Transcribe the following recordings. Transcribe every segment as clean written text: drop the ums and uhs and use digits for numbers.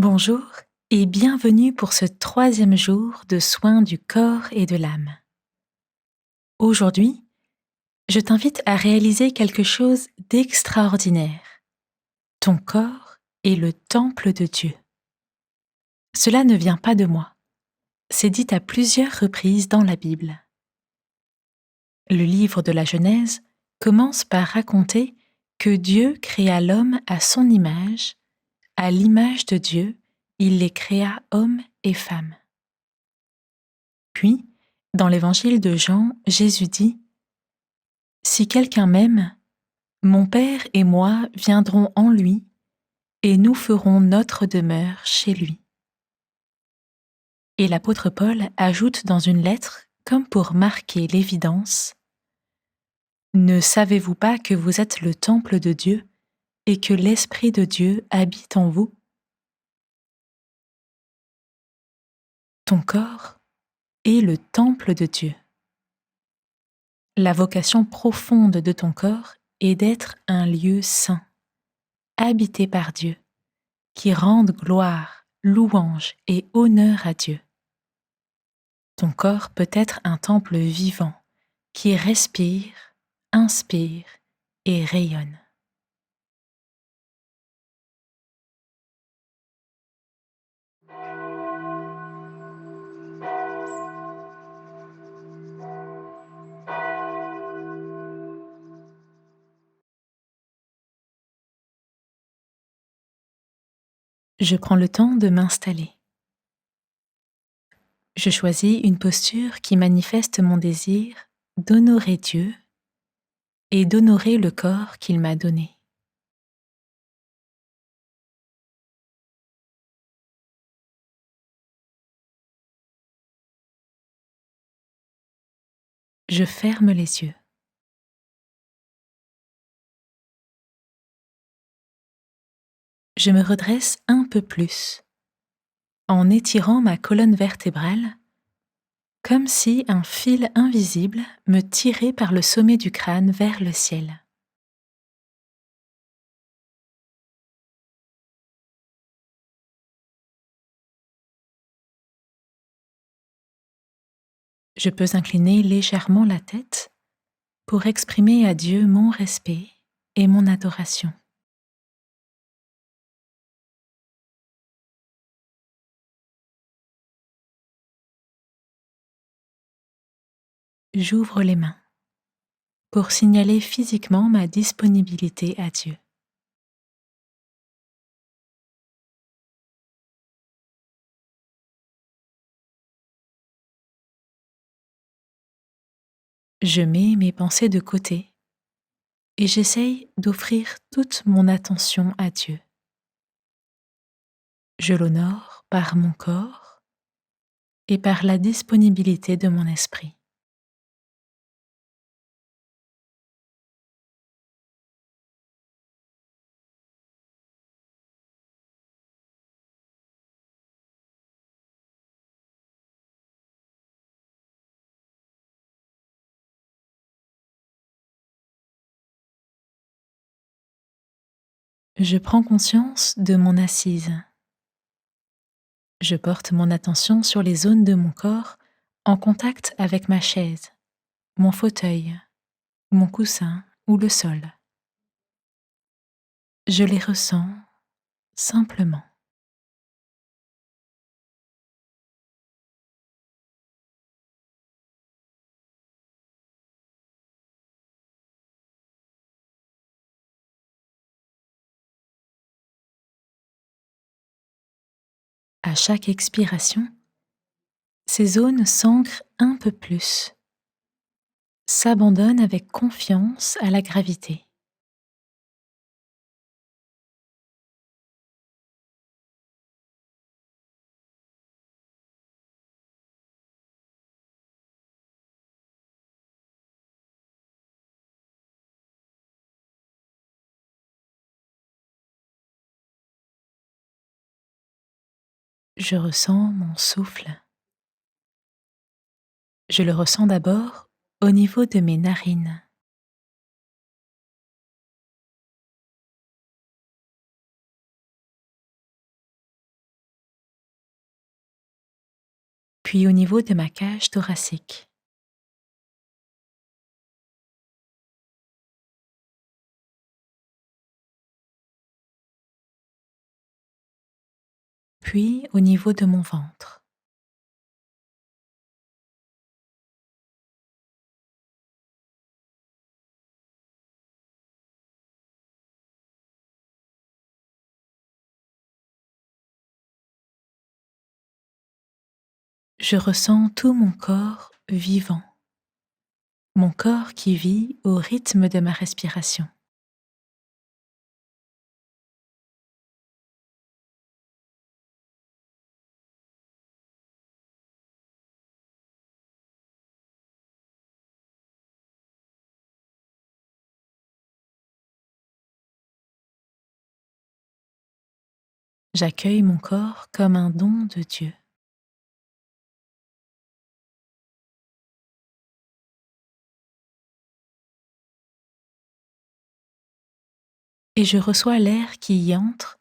Bonjour et bienvenue pour ce troisième jour de soins du corps et de l'âme. Aujourd'hui, je t'invite à réaliser quelque chose d'extraordinaire. Ton corps est le temple de Dieu. Cela ne vient pas de moi. C'est dit à plusieurs reprises dans la Bible. Le livre de la Genèse commence par raconter que Dieu créa l'homme à son image, à l'image de Dieu, il les créa hommes et femmes. Puis, dans l'évangile de Jean, Jésus dit « Si quelqu'un m'aime, mon Père et moi viendrons en lui, et nous ferons notre demeure chez lui. » Et l'apôtre Paul ajoute dans une lettre, comme pour marquer l'évidence, « Ne savez-vous pas que vous êtes le temple de Dieu et que l'Esprit de Dieu habite en vous ?» Ton corps est le temple de Dieu. La vocation profonde de ton corps est d'être un lieu saint, habité par Dieu, qui rende gloire, louange et honneur à Dieu. Ton corps peut être un temple vivant qui respire, inspire et rayonne. Je prends le temps de m'installer. Je choisis une posture qui manifeste mon désir d'honorer Dieu et d'honorer le corps qu'il m'a donné. Je ferme les yeux. Je me redresse un peu plus, en étirant ma colonne vertébrale, comme si un fil invisible me tirait par le sommet du crâne vers le ciel. Je peux incliner légèrement la tête pour exprimer à Dieu mon respect et mon adoration. J'ouvre les mains pour signaler physiquement ma disponibilité à Dieu. Je mets mes pensées de côté et j'essaye d'offrir toute mon attention à Dieu. Je l'honore par mon corps et par la disponibilité de mon esprit. Je prends conscience de mon assise. Je porte mon attention sur les zones de mon corps en contact avec ma chaise, mon fauteuil, mon coussin ou le sol. Je les ressens simplement. À chaque expiration, ces zones s'ancrent un peu plus, s'abandonnent avec confiance à la gravité. Je ressens mon souffle. Je le ressens d'abord au niveau de mes narines. puis au niveau de ma cage thoracique. Puis au niveau de mon ventre. Je ressens tout mon corps vivant, mon corps qui vit au rythme de ma respiration. J'accueille mon corps comme un don de Dieu. Et je reçois l'air qui y entre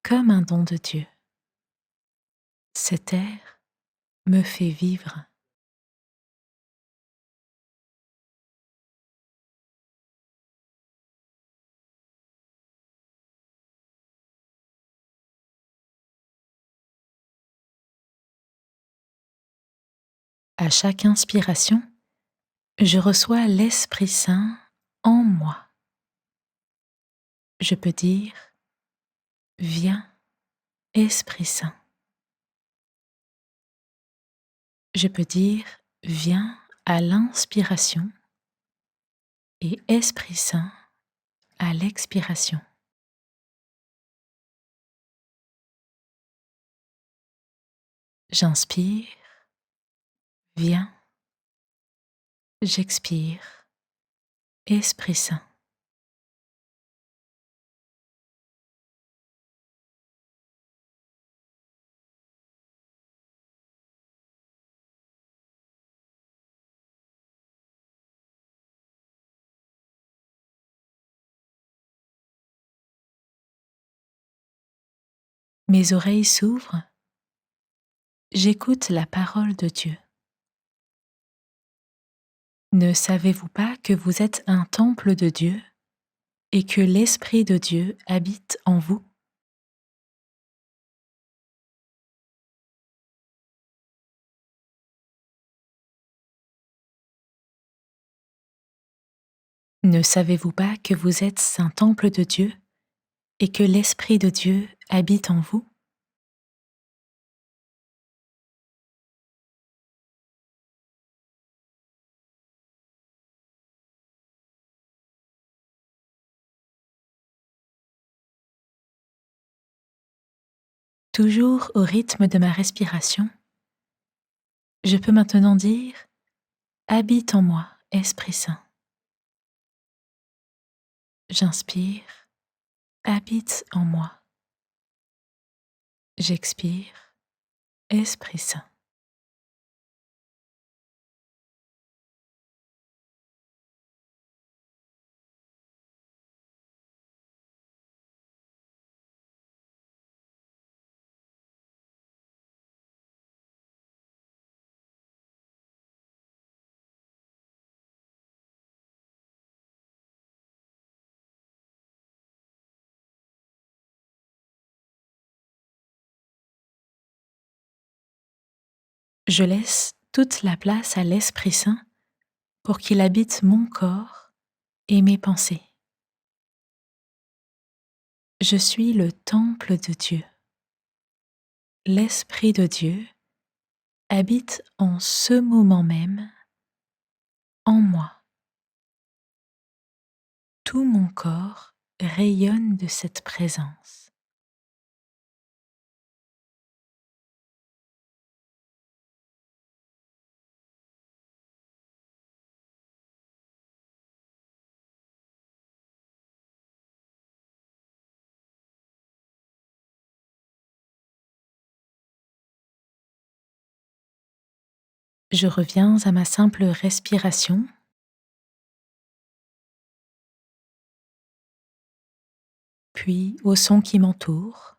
comme un don de Dieu. Cet air me fait vivre. À chaque inspiration, je reçois l'Esprit Saint en moi. Je peux dire: Viens, Esprit Saint. Je peux dire: Viens à l'inspiration et Esprit Saint à l'expiration. J'inspire, viens, j'expire, Esprit Saint. Mes oreilles s'ouvrent, j'écoute la parole de Dieu. Ne savez-vous pas que vous êtes un temple de Dieu et que l'Esprit de Dieu habite en vous? Ne savez-vous pas que vous êtes un temple de Dieu et que l'Esprit de Dieu habite en vous? Toujours au rythme de ma respiration, je peux maintenant dire: Habite en moi, Esprit Saint. J'inspire, habite en moi. J'expire, Esprit Saint. Je laisse toute la place à l'Esprit Saint pour qu'il habite mon corps et mes pensées. Je suis le temple de Dieu. L'Esprit de Dieu habite en ce moment même en moi. Tout mon corps rayonne de cette présence. Je reviens à ma simple respiration, puis au son qui m'entoure.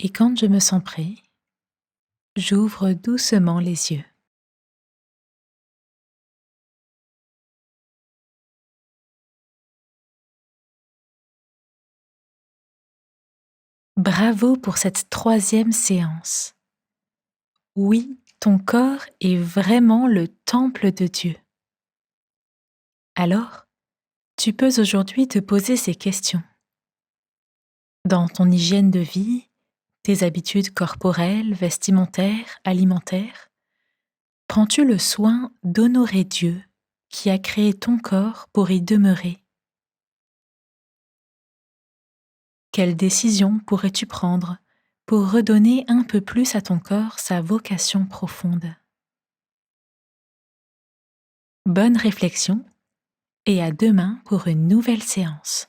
Et quand je me sens prêt, j'ouvre doucement les yeux. Bravo pour cette 3e séance. Oui, ton corps est vraiment le temple de Dieu. Alors, tu peux aujourd'hui te poser ces questions. Dans ton hygiène de vie, tes habitudes corporelles, vestimentaires, alimentaires, prends-tu le soin d'honorer Dieu qui a créé ton corps pour y demeurer? Quelles décisions pourrais-tu prendre pour redonner un peu plus à ton corps sa vocation profonde? Bonne réflexion et à demain pour une nouvelle séance.